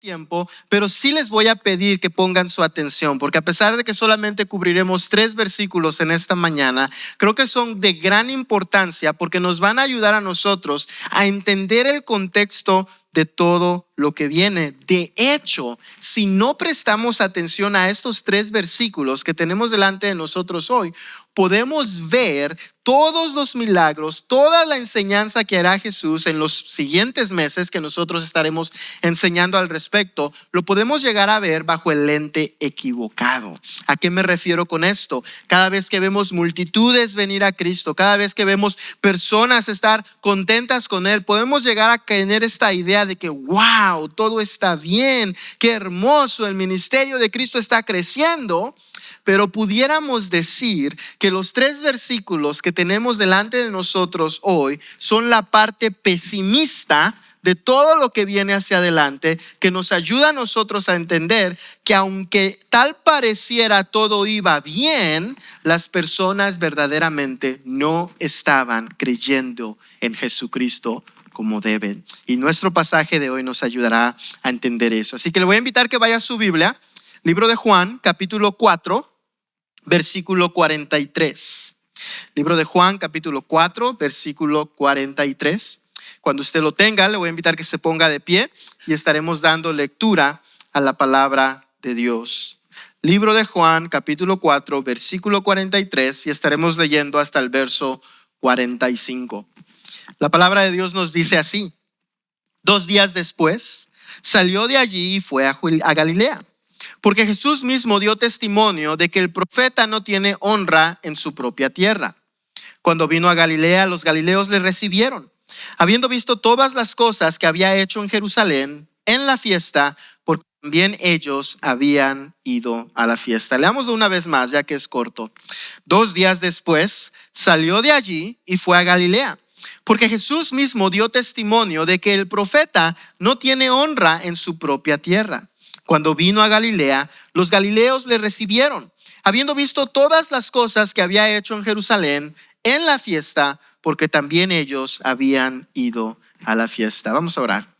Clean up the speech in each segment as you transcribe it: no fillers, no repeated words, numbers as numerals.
tiempo, pero sí les voy a pedir que pongan su atención, porque a pesar de que solamente cubriremos 3 versículos en esta mañana, creo que son de gran importancia porque nos van a ayudar a nosotros a entender el contexto de todo lo que viene. De hecho, si no prestamos atención a estos 3 versículos que tenemos delante de nosotros hoy, podemos ver todos los milagros, toda la enseñanza que hará Jesús en los siguientes meses que nosotros estaremos enseñando al respecto. Lo podemos llegar a ver bajo el lente equivocado. ¿A qué me refiero con esto? Cada vez que vemos multitudes venir a Cristo, cada vez que vemos personas estar contentas con Él, podemos llegar a tener esta idea de que wow, todo está bien, qué hermoso, el ministerio de Cristo está creciendo. Pero pudiéramos decir que los 3 versículos que tenemos delante de nosotros hoy son la parte pesimista de todo lo que viene hacia adelante, que nos ayuda a nosotros a entender que aunque tal pareciera todo iba bien, las personas verdaderamente no estaban creyendo en Jesucristo como deben. Y nuestro pasaje de hoy nos ayudará a entender eso. Así que le voy a invitar que vaya a su Biblia, libro de Juan, capítulo 4. Versículo 43. Libro de Juan, capítulo 4, versículo 43. Cuando usted lo tenga, le voy a invitar que se ponga de pie y estaremos dando lectura a la palabra de Dios. Libro de Juan, capítulo 4, versículo 43, y estaremos leyendo hasta el verso 45. La palabra de Dios nos dice así: 2 días después, salió de allí y fue a Galilea. Porque Jesús mismo dio testimonio de que el profeta no tiene honra en su propia tierra. Cuando vino a Galilea, los galileos le recibieron, habiendo visto todas las cosas que había hecho en Jerusalén en la fiesta, porque también ellos habían ido a la fiesta. Leámoslo una vez más, ya que es corto. 2 días después, salió de allí y fue a Galilea. Porque Jesús mismo dio testimonio de que el profeta no tiene honra en su propia tierra. Cuando vino a Galilea, los galileos le recibieron, habiendo visto todas las cosas que había hecho en Jerusalén en la fiesta, porque también ellos habían ido a la fiesta. Vamos a orar.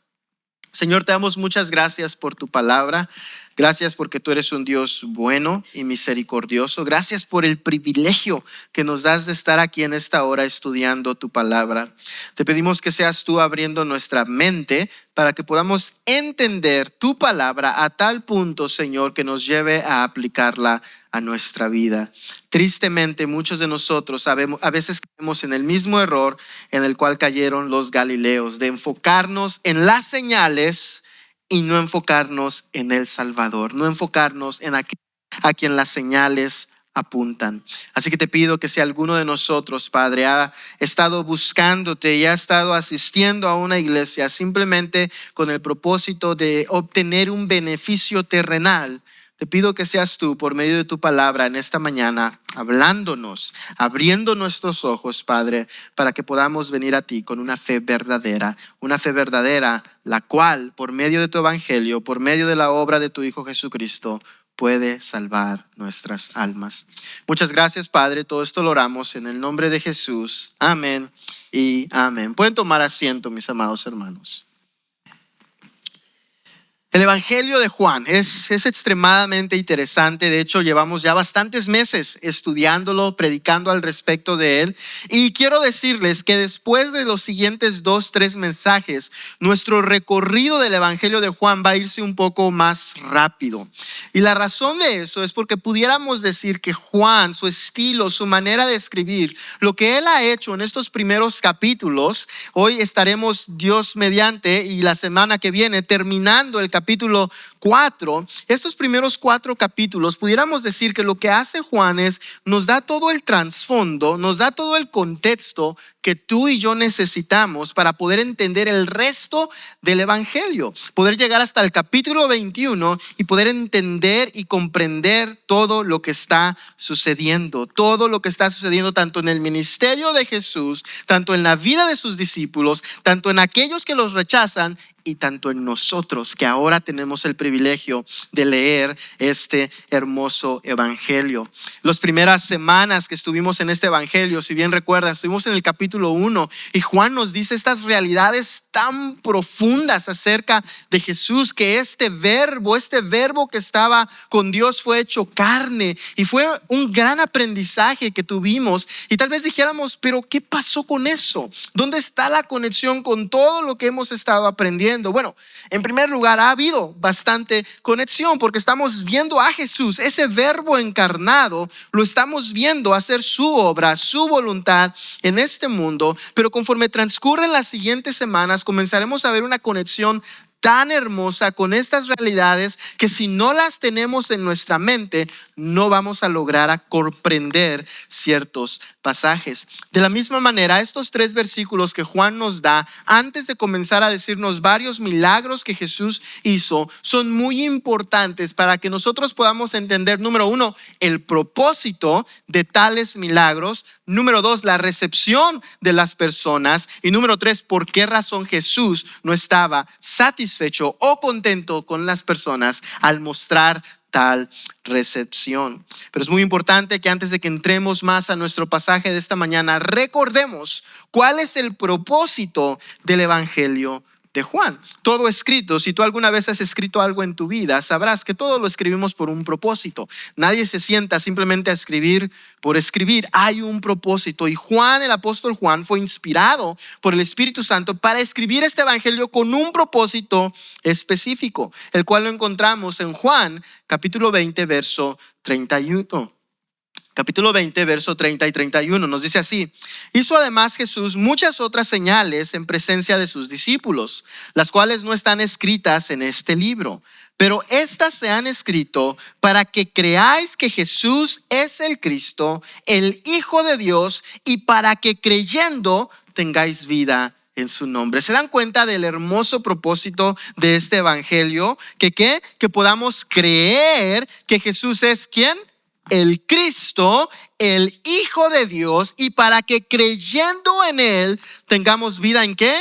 Señor, te damos muchas gracias por tu palabra. Gracias porque tú eres un Dios bueno y misericordioso. Gracias por el privilegio que nos das de estar aquí en esta hora estudiando tu palabra. Te pedimos que seas tú abriendo nuestra mente para que podamos entender tu palabra a tal punto, Señor, que nos lleve a aplicarla a nuestra vida. Tristemente, muchos de nosotros a veces caemos en el mismo error en el cual cayeron los galileos, de enfocarnos en las señales y no enfocarnos en el Salvador, no enfocarnos en a quien las señales apuntan. Así que te pido que si alguno de nosotros, Padre, ha estado buscándote y ha estado asistiendo a una iglesia simplemente con el propósito de obtener un beneficio terrenal, te pido que seas tú, por medio de tu palabra en esta mañana, hablándonos, abriendo nuestros ojos, Padre, para que podamos venir a ti con una fe verdadera, la cual, por medio de tu evangelio, por medio de la obra de tu Hijo Jesucristo, puede salvar nuestras almas. Muchas gracias, Padre. Todo esto lo oramos en el nombre de Jesús. Amén y amén. Pueden tomar asiento, mis amados hermanos. El Evangelio de Juan es extremadamente interesante. De hecho, llevamos ya bastantes meses estudiándolo, predicando al respecto de él. Y quiero decirles que después de los siguientes 2-3 mensajes, nuestro recorrido del Evangelio de Juan va a irse un poco más rápido. Y la razón de eso es porque pudiéramos decir que Juan, su estilo, su manera de escribir, lo que él ha hecho en estos primeros capítulos, hoy estaremos, Dios mediante, y la semana que viene terminando el capítulo 4, estos primeros 4 capítulos, pudiéramos decir que lo que hace Juan es, nos da todo el trasfondo, nos da todo el contexto que tú y yo necesitamos para poder entender el resto del Evangelio, poder llegar hasta el capítulo 21 y poder entender y comprender todo lo que está sucediendo, tanto en el ministerio de Jesús, tanto en la vida de sus discípulos, tanto en aquellos que los rechazan y tanto en nosotros que ahora tenemos el privilegio de leer este hermoso evangelio. Las primeras semanas que estuvimos en este evangelio, si bien recuerdan, estuvimos en el capítulo capítulo 1 y Juan nos dice estas realidades tan profundas acerca de Jesús, que este verbo que estaba con Dios fue hecho carne, y fue un gran aprendizaje que tuvimos. Y tal vez dijéramos, pero ¿qué pasó con eso? ¿Dónde está la conexión con todo lo que hemos estado aprendiendo? Bueno, en primer lugar, ha habido bastante conexión porque estamos viendo a Jesús, ese verbo encarnado, lo estamos viendo hacer su obra, su voluntad en este mundo. Pero conforme transcurren las siguientes semanas, comenzaremos a ver una conexión tan hermosa con estas realidades que si no las tenemos en nuestra mente, no vamos a lograr a comprender ciertos pasajes. De la misma manera, estos 3 versículos que Juan nos da antes de comenzar a decirnos varios milagros que Jesús hizo son muy importantes para que nosotros podamos entender, número 1, el propósito de tales milagros; número 2, la recepción de las personas; y número 3, por qué razón Jesús no estaba satisfecho o contento con las personas al mostrar tal recepción. Pero es muy importante que antes de que entremos más a nuestro pasaje de esta mañana, recordemos cuál es el propósito del Evangelio de Juan. Todo escrito, si tú alguna vez has escrito algo en tu vida, sabrás que todo lo escribimos por un propósito. Nadie se sienta simplemente a escribir por escribir. Hay un propósito, y Juan, el apóstol Juan, fue inspirado por el Espíritu Santo para escribir este evangelio con un propósito específico, el cual lo encontramos en Juan capítulo 20 verso 31. Capítulo 20, verso 30 y 31 nos dice así: hizo además Jesús muchas otras señales en presencia de sus discípulos, las cuales no están escritas en este libro, pero estas se han escrito para que creáis que Jesús es el Cristo, el Hijo de Dios, y para que creyendo tengáis vida en su nombre. ¿Se dan cuenta del hermoso propósito de este evangelio? Que podamos creer que Jesús es ¿quién? El Cristo, el Hijo de Dios, y para que creyendo en Él tengamos vida ¿en qué?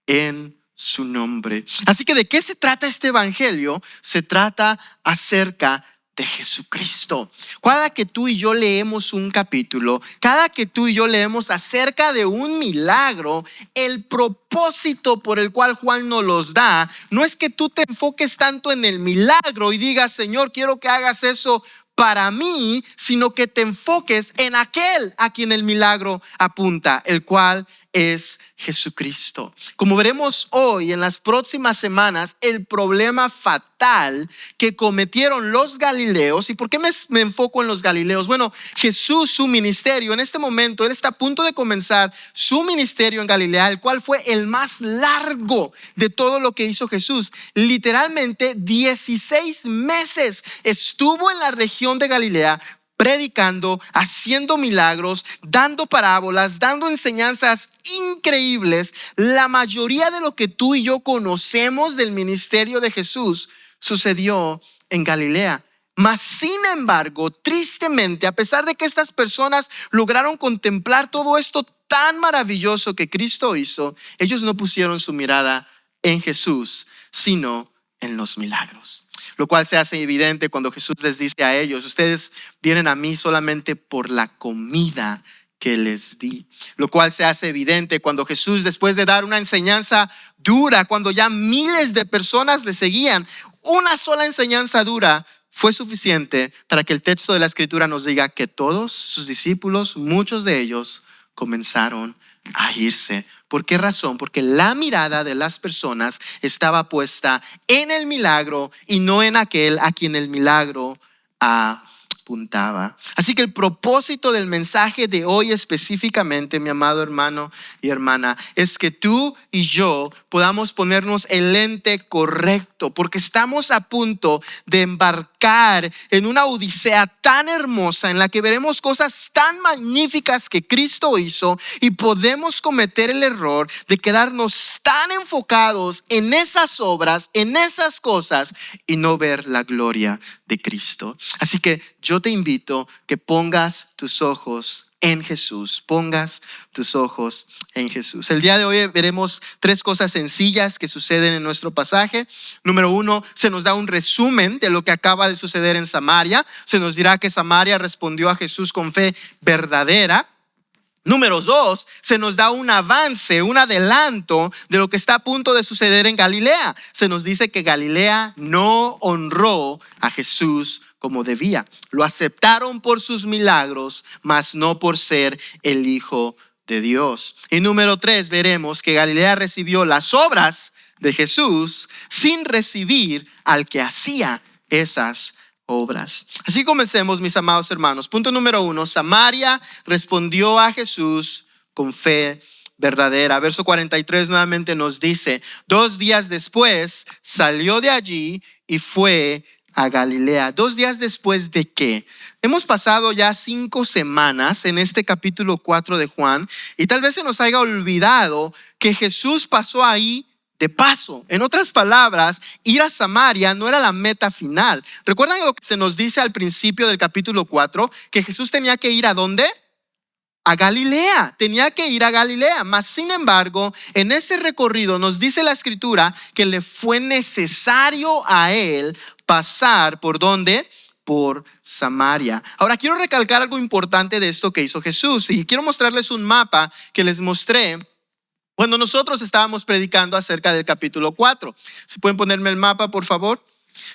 En su nombre. Así que ¿de qué se trata este evangelio? Se trata acerca de Jesucristo. Cada que tú y yo leemos un capítulo, cada que tú y yo leemos acerca de un milagro, el propósito por el cual Juan nos los da no es que tú te enfoques tanto en el milagro y digas, Señor, quiero que hagas eso para mí, sino que te enfoques en aquel a quien el milagro apunta, el cual es Jesucristo. Como veremos hoy, en las próximas semanas, el problema fatal que cometieron los galileos. ¿Y por qué me enfoco en los galileos? Bueno, Jesús, su ministerio, en este momento, Él está a punto de comenzar su ministerio en Galilea, el cual fue el más largo de todo lo que hizo Jesús. Literalmente 16 meses estuvo en la región de Galilea, predicando, haciendo milagros, dando parábolas, dando enseñanzas increíbles. La mayoría de lo que tú y yo conocemos del ministerio de Jesús sucedió en Galilea. Mas sin embargo, tristemente, a pesar de que estas personas lograron contemplar todo esto tan maravilloso que Cristo hizo, ellos no pusieron su mirada en Jesús, sino en los milagros. Lo cual se hace evidente cuando Jesús les dice a ellos: ustedes vienen a mí solamente por la comida que les di. Lo cual se hace evidente cuando Jesús, después de dar una enseñanza dura, cuando ya miles de personas le seguían, una sola enseñanza dura fue suficiente para que el texto de la Escritura nos diga que todos sus discípulos, muchos de ellos, comenzaron a irse. ¿Por qué razón? Porque la mirada de las personas estaba puesta en el milagro y no en aquel a quien el milagro apuntaba. Así que el propósito del mensaje de hoy específicamente, mi amado hermano y hermana, es que tú y yo podamos ponernos el lente correcto, porque estamos a punto de embarcar en una odisea tan hermosa en la que veremos cosas tan magníficas que Cristo hizo, y podemos cometer el error de quedarnos tan enfocados en esas obras, en esas cosas, y no ver la gloria de Cristo. Así que yo te invito que pongas tus ojos en Jesús. Pongas tus ojos en Jesús. El día de hoy veremos 3 cosas sencillas que suceden en nuestro pasaje. Número 1, se nos da un resumen de lo que acaba de suceder en Samaria. Se nos dirá que Samaria respondió a Jesús con fe verdadera. Número 2, se nos da un avance, un adelanto de lo que está a punto de suceder en Galilea. Se nos dice que Galilea no honró a Jesús como debía. Lo aceptaron por sus milagros, mas no por ser el Hijo de Dios. Y número 3, veremos que Galilea recibió las obras de Jesús sin recibir al que hacía esas obras. Así comencemos, mis amados hermanos. Punto número 1, Samaria respondió a Jesús con fe verdadera. Verso 43 nuevamente nos dice: 2 días después salió de allí y fue a Galilea. 2 días después de qué? Hemos pasado ya 5 semanas en este capítulo 4 de Juan y tal vez se nos haya olvidado que Jesús pasó ahí de paso. En otras palabras, ir a Samaria no era la meta final. ¿Recuerdan lo que se nos dice al principio del capítulo 4? Que Jesús tenía que ir ¿a dónde? A Galilea. Tenía que ir a Galilea. Mas sin embargo, en ese recorrido nos dice la escritura que le fue necesario a él pasar ¿por dónde? Por Samaria. Ahora quiero recalcar algo importante de esto que hizo Jesús y quiero mostrarles un mapa que les mostré cuando nosotros estábamos predicando acerca del capítulo 4. ¿Se pueden ponerme el mapa, por favor?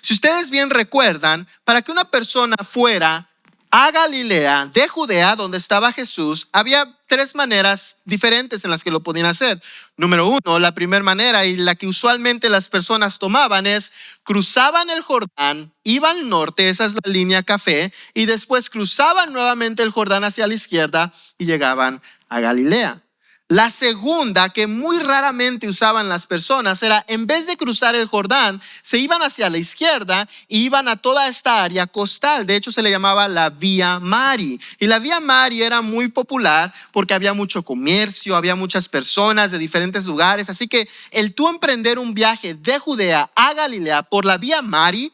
Si ustedes bien recuerdan, para que una persona fuera a Galilea de Judea, donde estaba Jesús, había 3 maneras diferentes en las que lo podían hacer. Número 1, la primera manera y la que usualmente las personas tomaban es cruzaban el Jordán, iban al norte, esa es la línea café, y después cruzaban nuevamente el Jordán hacia la izquierda y llegaban a Galilea. La segunda, que muy raramente usaban las personas, era en vez de cruzar el Jordán, se iban hacia la izquierda y iban a toda esta área costal. De hecho, se le llamaba la Vía Mari. Y la Vía Mari era muy popular porque había mucho comercio, había muchas personas de diferentes lugares. Así que el tú emprender un viaje de Judea a Galilea por la Vía Mari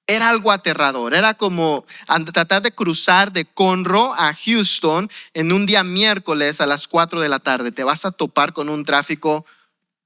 era algo aterrador. Era como tratar de cruzar de Conroe a Houston en un día miércoles a las 4 de la tarde. Te vas a topar con un tráfico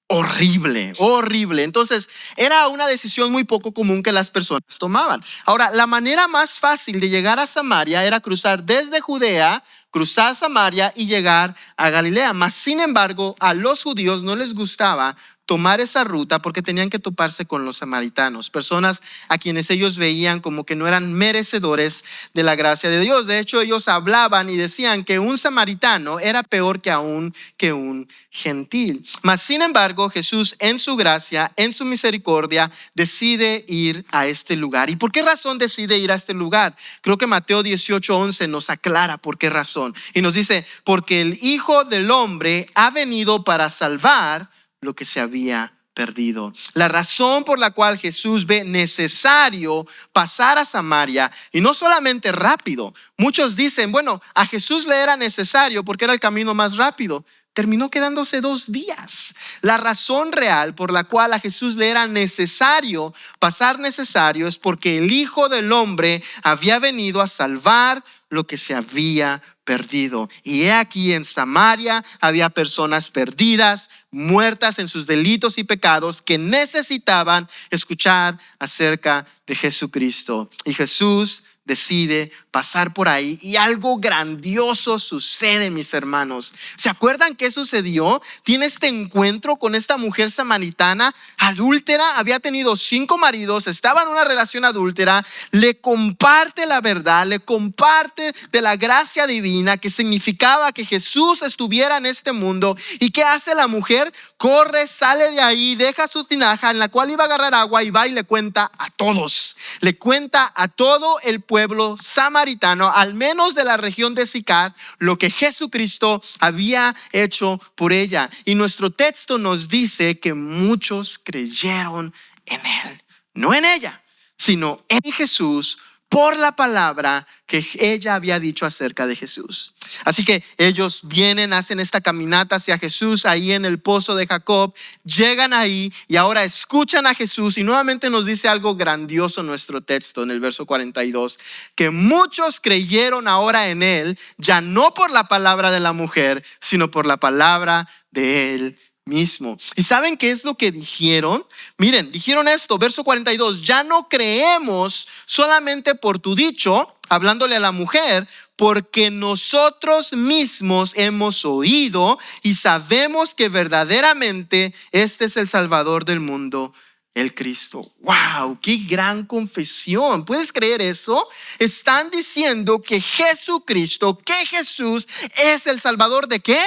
horrible, horrible. Entonces era una decisión muy poco común que las personas tomaban. Ahora, la manera más fácil de llegar a Samaria era cruzar desde Judea, cruzar Samaria y llegar a Galilea. Mas sin embargo, a los judíos no les gustaba tomar esa ruta porque tenían que toparse con los samaritanos, personas a quienes ellos veían como que no eran merecedores de la gracia de Dios. De hecho, ellos hablaban y decían que un samaritano era peor que un gentil. Mas sin embargo, Jesús en su gracia, en su misericordia, decide ir a este lugar. ¿Y por qué razón decide ir a este lugar? Creo que Mateo 18:11 nos aclara por qué razón. Y nos dice, porque el Hijo del Hombre ha venido para salvar lo que se había perdido. La razón por la cual Jesús ve necesario pasar a Samaria, y no solamente rápido. Muchos dicen, bueno, a Jesús le era necesario porque era el camino más rápido. Terminó quedándose 2 días. La razón real por la cual a Jesús le era necesario pasar necesario es porque el Hijo del Hombre había venido a salvar lo que se había perdido. Y he aquí en Samaria había personas perdidas, muertas en sus delitos y pecados, que necesitaban escuchar acerca de Jesucristo. Y Jesús decide pasar por ahí y algo grandioso sucede, mis hermanos. ¿Se acuerdan qué sucedió? Tiene este encuentro con esta mujer samaritana adúltera, había tenido 5 maridos, estaba en una relación adúltera, le comparte la verdad, le comparte de la gracia divina que significaba que Jesús estuviera en este mundo. ¿Y qué hace la mujer? Corre, sale de ahí, deja su tinaja en la cual iba a agarrar agua y va y le cuenta a todos. Le cuenta a todo el pueblo samaritano, al menos de la región de Sicar, lo que Jesucristo había hecho por ella. Y nuestro texto nos dice que muchos creyeron en él. No en ella, sino en Jesús, por la palabra que ella había dicho acerca de Jesús. Así que ellos vienen, hacen esta caminata hacia Jesús ahí en el pozo de Jacob, llegan ahí y ahora escuchan a Jesús, y nuevamente nos dice algo grandioso en nuestro texto en el verso 42, que muchos creyeron ahora en él, ya no por la palabra de la mujer, sino por la palabra de él mismo. ¿Y saben qué es lo que dijeron? Miren, dijeron esto, verso 42, ya no creemos solamente por tu dicho, hablándole a la mujer, porque nosotros mismos hemos oído y sabemos que verdaderamente este es el Salvador del mundo, el Cristo. ¡Wow! ¡Qué gran confesión! ¿Puedes creer eso? Están diciendo que Jesucristo, que Jesús es el Salvador ¿de qué?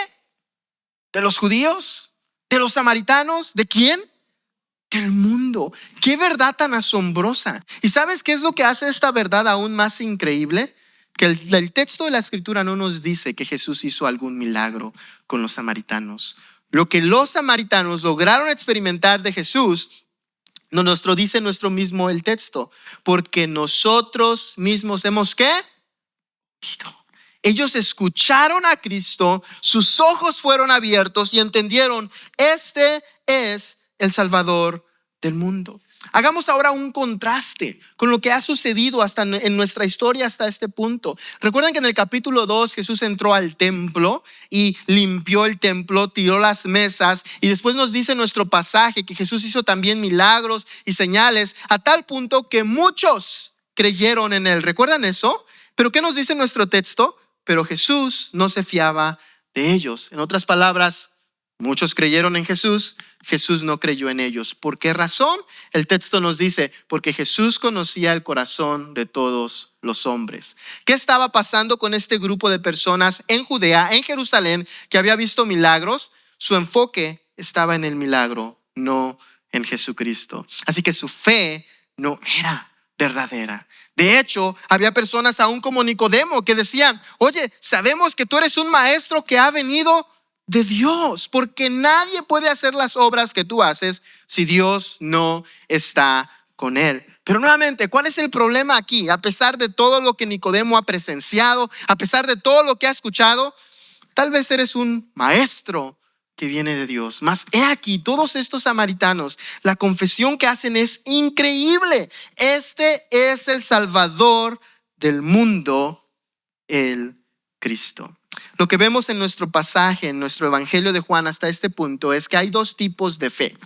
¿De los judíos? ¿De los samaritanos? ¿De quién? Del mundo. ¡Qué verdad tan asombrosa! ¿Y sabes qué es lo que hace esta verdad aún más increíble? Que el texto de la Escritura no nos dice que Jesús hizo algún milagro con los samaritanos. Lo que los samaritanos lograron experimentar de Jesús no nos lo dice nuestro mismo el texto, porque nosotros mismos hemos ¿qué? Ellos escucharon a Cristo, sus ojos fueron abiertos y entendieron, este es el Salvador del mundo. Hagamos ahora un contraste con lo que ha sucedido hasta en nuestra historia hasta este punto. Recuerden que en el capítulo 2 Jesús entró al templo y limpió el templo, tiró las mesas, y después nos dice nuestro pasaje que Jesús hizo también milagros y señales a tal punto que muchos creyeron en él. ¿Recuerdan eso? Pero ¿qué nos dice nuestro texto? Pero Jesús no se fiaba de ellos. En otras palabras, muchos creyeron en Jesús, Jesús no creyó en ellos. ¿Por qué razón? El texto nos dice, porque Jesús conocía el corazón de todos los hombres. ¿Qué estaba pasando con este grupo de personas en Judea, en Jerusalén, que había visto milagros? Su enfoque estaba en el milagro, no en Jesucristo. Así que su fe no era verdadera. De hecho, había personas aún como Nicodemo que decían, oye, sabemos que tú eres un maestro que ha venido de Dios, porque nadie puede hacer las obras que tú haces si Dios no está con él. Pero nuevamente, ¿cuál es el problema aquí? A pesar de todo lo que Nicodemo ha presenciado, a pesar de todo lo que ha escuchado, tal vez eres un maestro que viene de Dios. Mas he aquí, todos estos samaritanos, la confesión que hacen es increíble. Este es el Salvador del mundo, el Cristo. Lo que vemos en nuestro pasaje, en nuestro Evangelio de Juan hasta este punto, es que hay dos tipos de fe.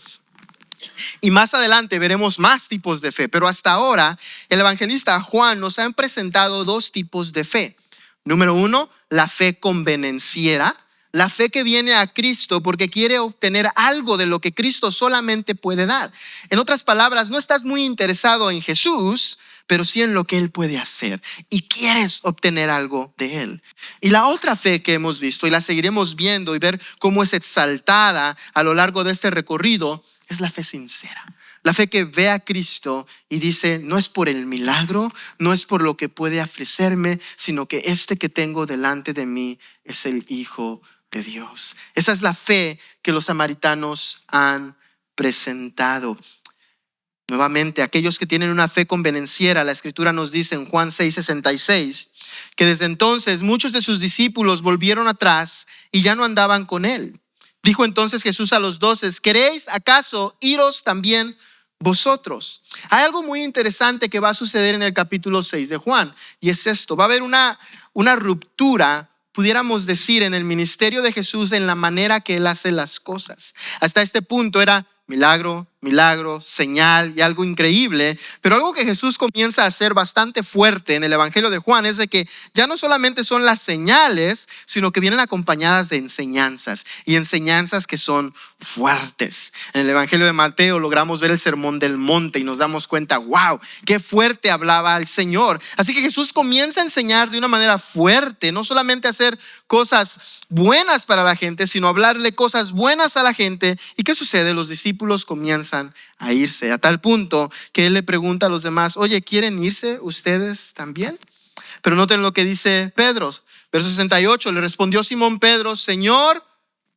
Y más adelante veremos más tipos de fe. Pero hasta ahora, el evangelista Juan nos ha presentado dos tipos de fe. Número uno, la fe convenenciera. La fe que viene a Cristo porque quiere obtener algo de lo que Cristo solamente puede dar. En otras palabras, no estás muy interesado en Jesús, pero sí en lo que Él puede hacer y quieres obtener algo de Él. Y la otra fe que hemos visto y la seguiremos viendo y ver cómo es exaltada a lo largo de este recorrido es la fe sincera. La fe que ve a Cristo y dice, no es por el milagro, no es por lo que puede ofrecerme, sino que este que tengo delante de mí es el Hijo de Dios. Esa es la fe que los samaritanos han presentado. Nuevamente, aquellos que tienen una fe convenenciera, la Escritura nos dice en Juan 6:66, que desde entonces muchos de sus discípulos volvieron atrás y ya no andaban con él. Dijo entonces Jesús a los 12, ¿queréis acaso iros también vosotros? Hay algo muy interesante que va a suceder en el capítulo 6 de Juan, y es esto: va a haber una ruptura, pudiéramos decir, en el ministerio de Jesús, en la manera que Él hace las cosas. Hasta este punto era milagro, milagro, señal y algo increíble. Pero algo que Jesús comienza a hacer bastante fuerte en el Evangelio de Juan es de que ya no solamente son las señales, sino que vienen acompañadas de enseñanzas, y enseñanzas que son fuertes. En el Evangelio de Mateo logramos ver el Sermón del Monte y nos damos cuenta, wow, qué fuerte hablaba el Señor. Así que Jesús comienza a enseñar de una manera fuerte, no solamente a hacer cosas buenas para la gente, sino hablarle cosas buenas a la gente. ¿Y qué sucede? Los discípulos comienzan a irse, a tal punto que Él le pregunta a los demás, oye, ¿quieren irse ustedes también? Pero noten lo que dice Pedro, verso 68, le respondió Simón Pedro, Señor,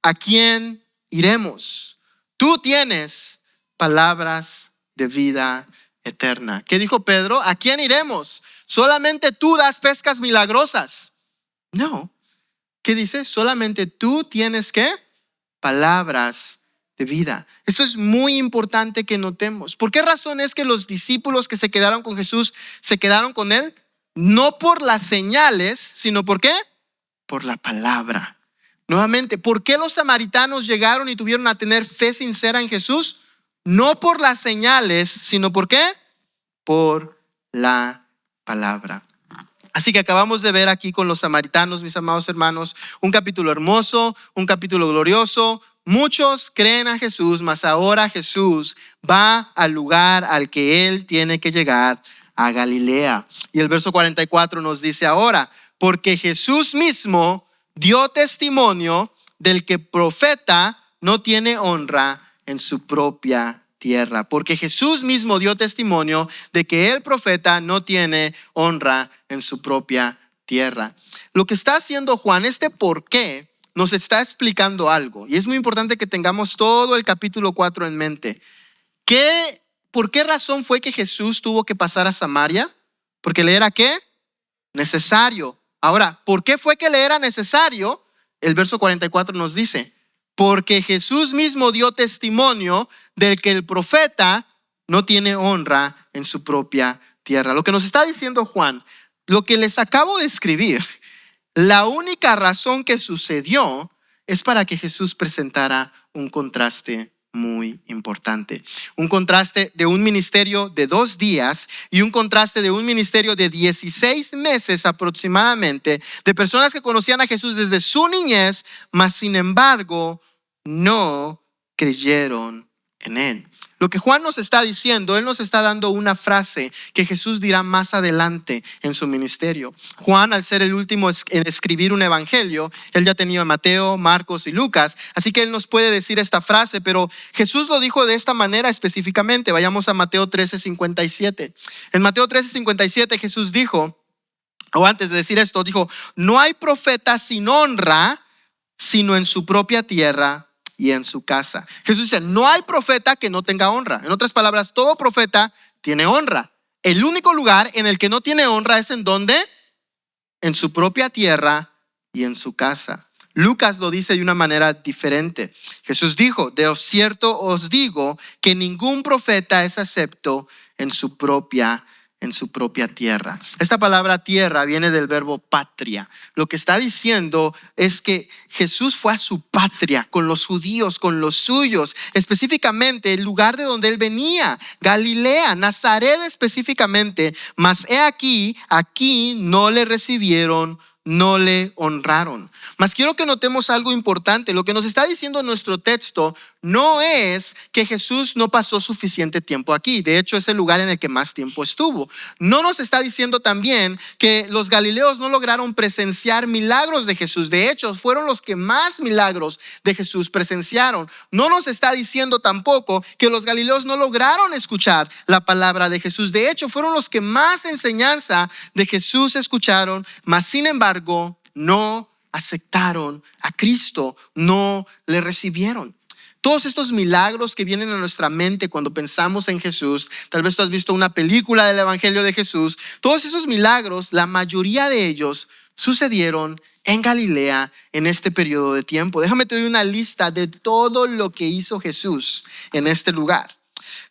¿a quién iremos? Tú tienes palabras de vida eterna. ¿Qué dijo Pedro? ¿A quién iremos? ¿Solamente tú das pescas milagrosas? No. ¿Qué dice? Solamente tú tienes ¿qué? Palabras de vida. Esto es muy importante que notemos. ¿Por qué razón es que los discípulos que se quedaron con Jesús se quedaron con Él? No por las señales, sino ¿por qué? Por la palabra. Nuevamente, ¿por qué los samaritanos llegaron y tuvieron a tener fe sincera en Jesús? No por las señales, sino ¿por qué? Por la palabra. Así que acabamos de ver aquí con los samaritanos, mis amados hermanos, un capítulo hermoso, un capítulo glorioso. Muchos creen a Jesús, mas ahora Jesús va al lugar al que él tiene que llegar, a Galilea. Y el verso 44 nos dice ahora, porque Jesús mismo dio testimonio del que profeta no tiene honra en su propia tierra. Porque Jesús mismo dio testimonio de que el profeta no tiene honra en su propia tierra. Lo que está haciendo Juan, este por qué, nos está explicando algo. Y es muy importante que tengamos todo el capítulo 4 en mente. ¿Por qué razón fue que Jesús tuvo que pasar a Samaria? Porque le era ¿qué? Necesario. Ahora, ¿por qué fue que le era necesario? El verso 44 nos dice, porque Jesús mismo dio testimonio del que el profeta no tiene honra en su propia tierra. Lo que nos está diciendo Juan, lo que les acabo de escribir, la única razón que sucedió es para que Jesús presentara un contraste muy importante. Un contraste de un ministerio de 2 días y un contraste de un ministerio de 16 meses aproximadamente, de personas que conocían a Jesús desde su niñez, mas sin embargo no creyeron en él. Lo que Juan nos está diciendo, él nos está dando una frase que Jesús dirá más adelante en su ministerio. Juan, al ser el último en escribir un evangelio, él ya tenía Mateo, Marcos y Lucas, así que él nos puede decir esta frase, pero Jesús lo dijo de esta manera específicamente. Vayamos a Mateo 13:57. En Mateo 13:57 Jesús dijo, o antes de decir esto, dijo, no hay profeta sin honra, sino en su propia tierra y en su casa. Jesús dice, no hay profeta que no tenga honra. En otras palabras, todo profeta tiene honra. El único lugar en el que no tiene honra es en donde, en su propia tierra y en su casa. Lucas lo dice de una manera diferente. Jesús dijo, de cierto os digo que ningún profeta es acepto en su propia tierra. Esta palabra tierra viene del verbo patria. Lo que está diciendo es que Jesús fue a su patria, con los judíos, con los suyos, específicamente el lugar de donde él venía, Galilea, Nazaret específicamente, mas he aquí no le recibieron, no le honraron. Mas quiero que notemos algo importante. Lo que nos está diciendo nuestro texto no es que Jesús no pasó suficiente tiempo aquí. De hecho, es el lugar en el que más tiempo estuvo. No nos está diciendo también que los galileos no lograron presenciar milagros de Jesús. De hecho, fueron los que más milagros de Jesús presenciaron. No nos está diciendo tampoco que los galileos no lograron escuchar la palabra de Jesús. De hecho, fueron los que más enseñanza de Jesús escucharon, mas sin embargo, no aceptaron a Cristo, no le recibieron. Todos estos milagros que vienen a nuestra mente cuando pensamos en Jesús, tal vez tú has visto una película del Evangelio de Jesús, todos esos milagros, la mayoría de ellos sucedieron en Galilea en este periodo de tiempo. Déjame te doy una lista de todo lo que hizo Jesús en este lugar.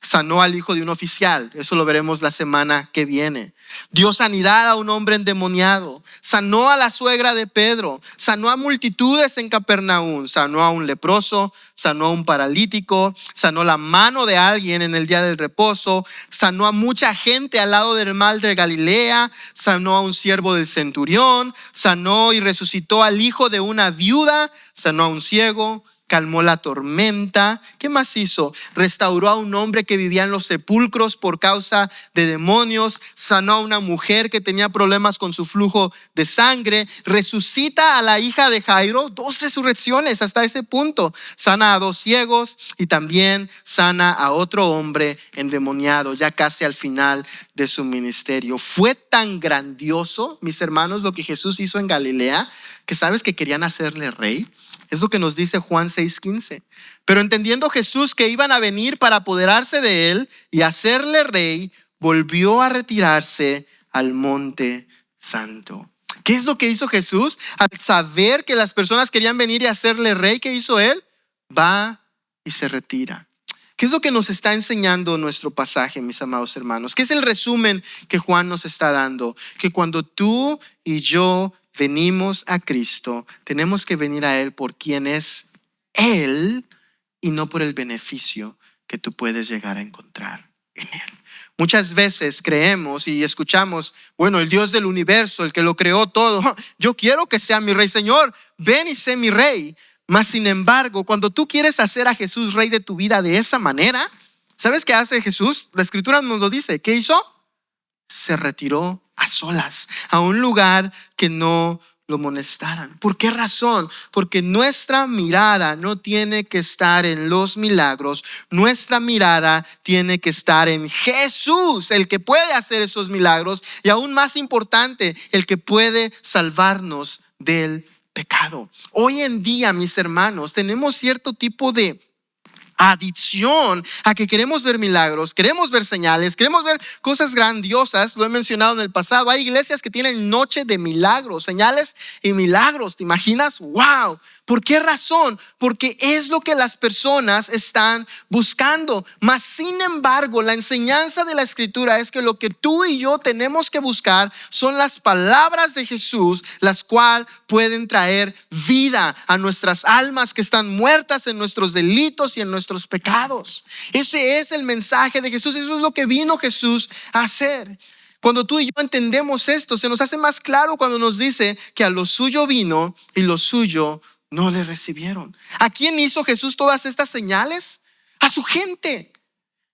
Sanó al hijo de un oficial, eso lo veremos la semana que viene. Dio sanidad a un hombre endemoniado. Sanó a la suegra de Pedro. Sanó a multitudes en Capernaum. Sanó a un leproso. Sanó a un paralítico. Sanó la mano de alguien en el día del reposo. Sanó a mucha gente al lado del mar de Galilea. Sanó a un siervo del centurión. Sanó y resucitó al hijo de una viuda. Sanó a un ciego. Calmó la tormenta. ¿Qué más hizo? Restauró a un hombre que vivía en los sepulcros por causa de demonios. Sanó a una mujer que tenía problemas con su flujo de sangre. Resucita a la hija de Jairo. 2 resurrecciones hasta ese punto. Sana a 2 ciegos y también sana a otro hombre endemoniado, ya casi al final de su ministerio. Fue tan grandioso, mis hermanos, lo que Jesús hizo en Galilea, que sabes que querían hacerle rey. Es lo que nos dice Juan 6:15. Pero entendiendo Jesús que iban a venir para apoderarse de él y hacerle rey, volvió a retirarse al monte santo. ¿Qué es lo que hizo Jesús? Al saber que las personas querían venir y hacerle rey, ¿qué hizo él? Va y se retira. ¿Qué es lo que nos está enseñando nuestro pasaje, mis amados hermanos? ¿Qué es el resumen que Juan nos está dando? Que cuando tú y yo venimos a Cristo, tenemos que venir a Él por quien es Él y no por el beneficio que tú puedes llegar a encontrar en Él. Muchas veces creemos y escuchamos, bueno, el Dios del universo, el que lo creó todo, yo quiero que sea mi rey. Señor, ven y sé mi rey. Mas sin embargo, cuando tú quieres hacer a Jesús rey de tu vida de esa manera, ¿sabes qué hace Jesús? La escritura nos lo dice. ¿Qué hizo? Se retiró a solas, a un lugar que no lo molestaran. ¿Por qué razón? Porque nuestra mirada no tiene que estar en los milagros. Nuestra mirada tiene que estar en Jesús, el que puede hacer esos milagros, y aún más importante, el que puede salvarnos del pecado. Hoy en día, mis hermanos, tenemos cierto tipo de adicción a que queremos ver milagros, queremos ver señales, queremos ver cosas grandiosas. Lo he mencionado en el pasado. Hay iglesias que tienen noche de milagros, señales y milagros. ¿Te imaginas? ¡Wow! ¿Por qué razón? Porque es lo que las personas están buscando. Mas sin embargo, la enseñanza de la escritura es que lo que tú y yo tenemos que buscar son las palabras de Jesús, las cuales pueden traer vida a nuestras almas que están muertas en nuestros delitos y en nuestros pecados. Ese es el mensaje de Jesús. Eso es lo que vino Jesús a hacer. Cuando tú y yo entendemos esto, se nos hace más claro cuando nos dice que a lo suyo vino y lo suyo no le recibieron. ¿A quién hizo Jesús todas estas señales? A su gente.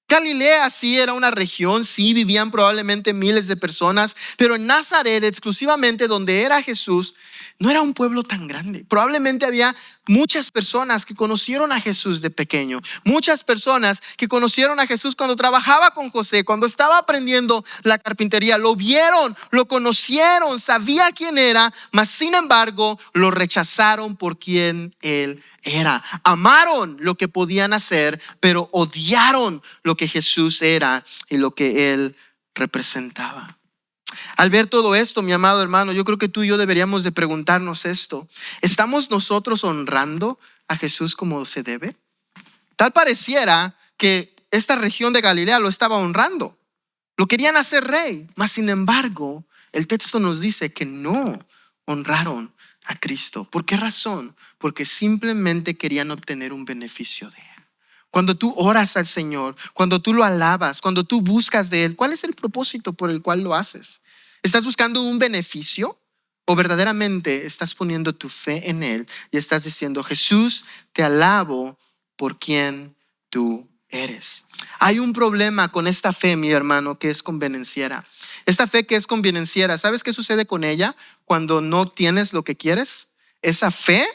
Galilea sí era una región, sí vivían probablemente miles de personas, pero en Nazaret, exclusivamente donde era Jesús, no era un pueblo tan grande. Probablemente había muchas personas que conocieron a Jesús de pequeño, muchas personas que conocieron a Jesús cuando trabajaba con José, cuando estaba aprendiendo la carpintería. Lo vieron, lo conocieron, sabía quién era, mas sin embargo lo rechazaron por quien él era. Amaron lo que podían hacer, pero odiaron lo que Jesús era y lo que él representaba. Al ver todo esto, mi amado hermano, yo creo que tú y yo deberíamos de preguntarnos esto. ¿Estamos nosotros honrando a Jesús como se debe? Tal pareciera que esta región de Galilea lo estaba honrando. Lo querían hacer rey, mas sin embargo, el texto nos dice que no honraron a Cristo. ¿Por qué razón? Porque simplemente querían obtener un beneficio de él. Cuando tú oras al Señor, cuando tú lo alabas, cuando tú buscas de él, ¿cuál es el propósito por el cual lo haces? ¿Estás buscando un beneficio o verdaderamente estás poniendo tu fe en él y estás diciendo, Jesús, te alabo por quien tú eres? Hay un problema con esta fe, mi hermano, que es convenenciera. Esta fe que es convenenciera, ¿sabes qué sucede con ella cuando no tienes lo que quieres? Esa fe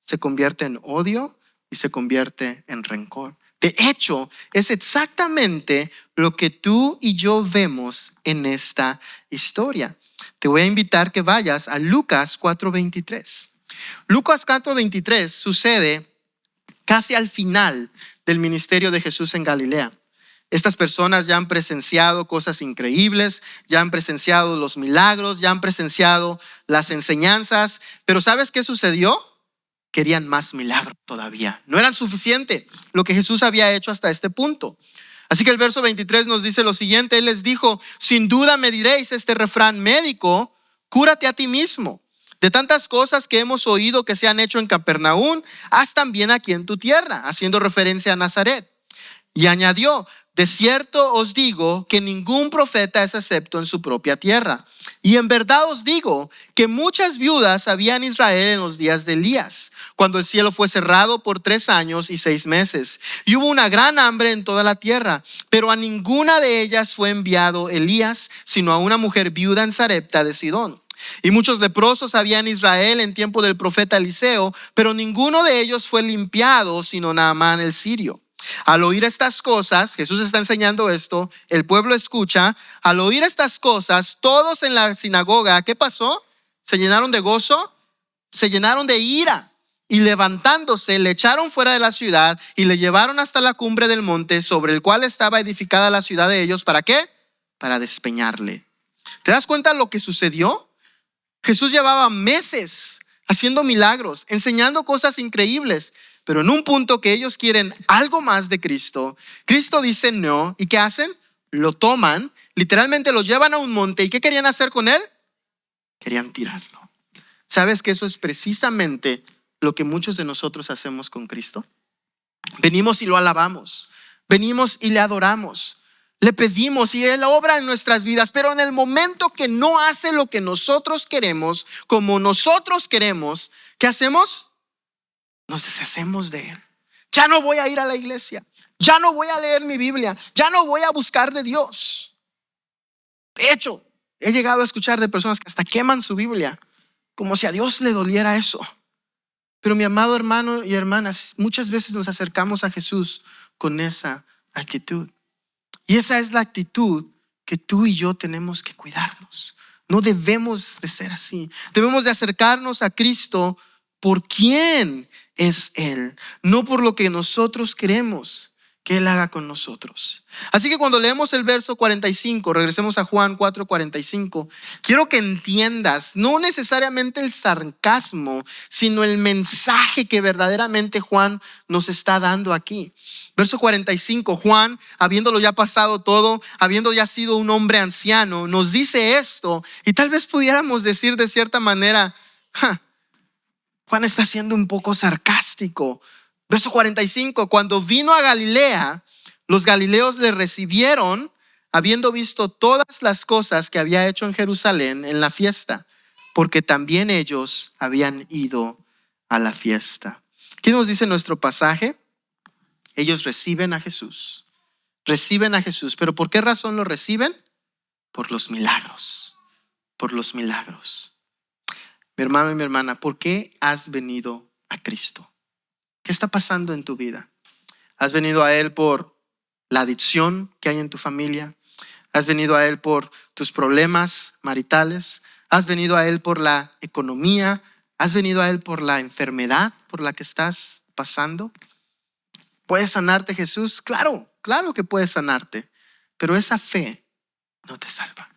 se convierte en odio y se convierte en rencor. De hecho, es exactamente lo que tú y yo vemos en esta historia. Te voy a invitar que vayas a Lucas 4:23. Lucas 4:23 sucede casi al final del ministerio de Jesús en Galilea. Estas personas ya han presenciado cosas increíbles, ya han presenciado los milagros, ya han presenciado las enseñanzas, pero ¿sabes qué sucedió? Querían más milagros todavía. No eran suficiente lo que Jesús había hecho hasta este punto. Así que el verso 23 nos dice lo siguiente. Él les dijo, sin duda me diréis este refrán médico, cúrate a ti mismo. De tantas cosas que hemos oído que se han hecho en Capernaum, haz también aquí en tu tierra, haciendo referencia a Nazaret. Y añadió, de cierto os digo que ningún profeta es acepto en su propia tierra. Y en verdad os digo que muchas viudas había en Israel en los días de Elías, cuando el cielo fue cerrado por 3 años y 6 meses. Y hubo una gran hambre en toda la tierra, pero a ninguna de ellas fue enviado Elías, sino a una mujer viuda en Sarepta de Sidón. Y muchos leprosos había en Israel en tiempo del profeta Eliseo, pero ninguno de ellos fue limpiado, sino Naamán el sirio. Al oír estas cosas, Jesús está enseñando esto, el pueblo escucha. Al oír estas cosas, todos en la sinagoga, ¿qué pasó? Se llenaron de gozo, se llenaron de ira, y levantándose le echaron fuera de la ciudad y le llevaron hasta la cumbre del monte sobre el cual estaba edificada la ciudad de ellos. ¿Para qué? Para despeñarle. ¿Te das cuenta lo que sucedió? Jesús llevaba meses haciendo milagros, enseñando cosas increíbles. Pero en un punto que ellos quieren algo más de Cristo, Cristo dice no. ¿Y qué hacen? Lo toman, literalmente lo llevan a un monte. ¿Y qué querían hacer con él? Querían tirarlo. ¿Sabes que eso es precisamente lo que muchos de nosotros hacemos con Cristo? Venimos y lo alabamos. Venimos y le adoramos. Le pedimos y Él obra en nuestras vidas, pero en el momento que no hace lo que nosotros queremos, como nosotros queremos, ¿qué hacemos? Nos deshacemos de Él. Ya no voy a ir a la iglesia, ya no voy a leer mi Biblia, ya no voy a buscar de Dios. De hecho, he llegado a escuchar de personas que hasta queman su Biblia, como si a Dios le doliera eso. Pero mi amado hermano y hermanas, muchas veces nos acercamos a Jesús con esa actitud. Y esa es la actitud que tú y yo tenemos que cuidarnos. No debemos de ser así. Debemos de acercarnos a Cristo por quién es Él, no por lo que nosotros queremos que Él haga con nosotros. Así que cuando leemos el verso 45, regresemos a Juan 4:45, quiero que entiendas no necesariamente el sarcasmo, sino el mensaje que verdaderamente Juan nos está dando aquí. Verso 45, Juan, habiéndolo ya pasado todo, habiendo ya sido un hombre anciano, nos dice esto, y tal vez pudiéramos decir de cierta manera, Juan está siendo un poco sarcástico. Verso 45, cuando vino a Galilea, los galileos le recibieron, habiendo visto todas las cosas que había hecho en Jerusalén en la fiesta, porque también ellos habían ido a la fiesta. ¿Qué nos dice nuestro pasaje? Ellos reciben a Jesús. Reciben a Jesús. ¿Pero por qué razón lo reciben? Por los milagros. Por los milagros. Mi hermano y mi hermana, ¿por qué has venido a Cristo? ¿Qué está pasando en tu vida? ¿Has venido a Él por la adicción que hay en tu familia? ¿Has venido a Él por tus problemas maritales? ¿Has venido a Él por la economía? ¿Has venido a Él por la enfermedad por la que estás pasando? ¿Puede sanarte Jesús? Claro, claro que puede sanarte. Pero esa fe no te salva.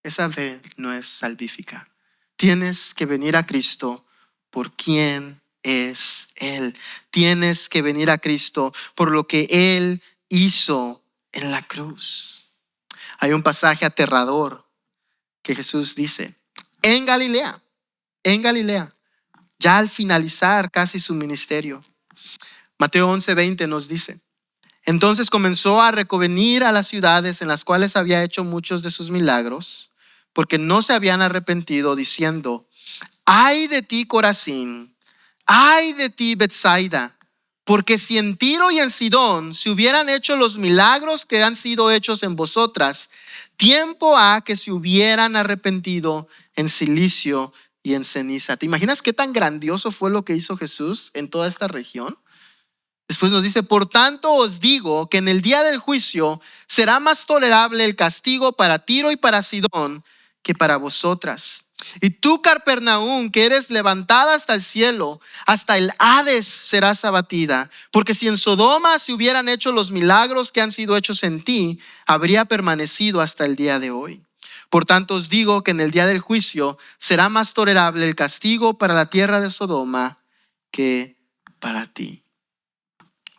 Esa fe no es salvífica. Tienes que venir a Cristo por quien es Él. Tienes que venir a Cristo por lo que Él hizo en la cruz. Hay un pasaje aterrador que Jesús dice en Galilea, ya al finalizar casi su ministerio. Mateo 11:20 nos dice: entonces comenzó a reconvenir a las ciudades en las cuales había hecho muchos de sus milagros, porque no se habían arrepentido, diciendo: ay de ti, Corazín, ay de ti, Betsaida, porque si en Tiro y en Sidón se hubieran hecho los milagros que han sido hechos en vosotras, tiempo ha que se hubieran arrepentido en Cilicio y en ceniza. ¿Te imaginas qué tan grandioso fue lo que hizo Jesús en toda esta región? Después nos dice: por tanto os digo que en el día del juicio será más tolerable el castigo para Tiro y para Sidón que para vosotras. Y tú, Capernaum, que eres levantada hasta el cielo, hasta el Hades serás abatida. Porque si en Sodoma se hubieran hecho los milagros que han sido hechos en ti, habría permanecido hasta el día de hoy. Por tanto os digo que en el día del juicio será más tolerable el castigo para la tierra de Sodoma que para ti.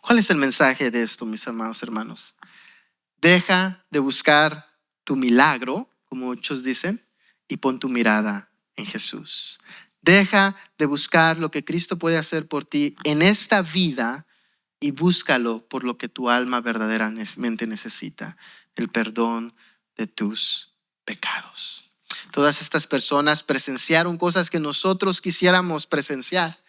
¿Cuál es el mensaje de esto, mis amados hermanos? Deja de buscar tu milagro, como muchos dicen, y pon tu mirada en Jesús. Deja de buscar lo que Cristo puede hacer por ti en esta vida y búscalo por lo que tu alma verdaderamente necesita: el perdón de tus pecados. Todas estas personas presenciaron cosas que nosotros quisiéramos presenciar.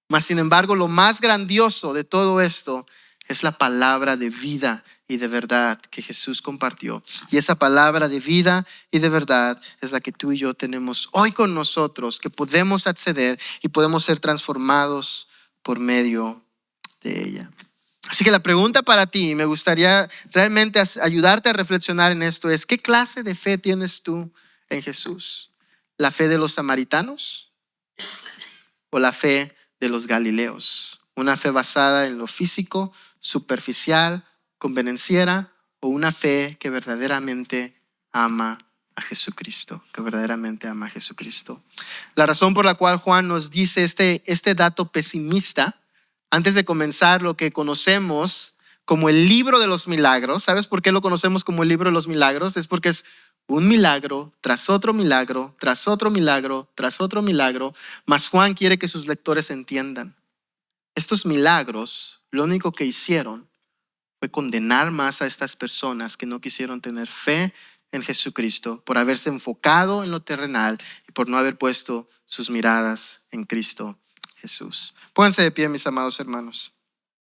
Mas sin embargo, lo más grandioso de todo esto es la palabra de vida y de verdad que Jesús compartió. Y esa palabra de vida y de verdad es la que tú y yo tenemos hoy con nosotros, que podemos acceder y podemos ser transformados por medio de ella. Así que la pregunta para ti, me gustaría realmente ayudarte a reflexionar en esto, es: ¿qué clase de fe tienes tú en Jesús? ¿La fe de los samaritanos o la fe de los galileos? ¿Una fe basada en lo físico, superficial, convenenciera, o una fe que verdaderamente ama a Jesucristo? Que verdaderamente ama a Jesucristo. La razón por la cual Juan nos dice este dato pesimista antes de comenzar lo que conocemos como el libro de los milagros. ¿Sabes por qué lo conocemos como el libro de los milagros? Es porque es un milagro tras otro milagro, tras otro milagro, tras otro milagro. Mas Juan quiere que sus lectores entiendan: estos milagros, lo único que hicieron fue condenar más a estas personas que no quisieron tener fe en Jesucristo por haberse enfocado en lo terrenal y por no haber puesto sus miradas en Cristo Jesús. Pónganse de pie, mis amados hermanos.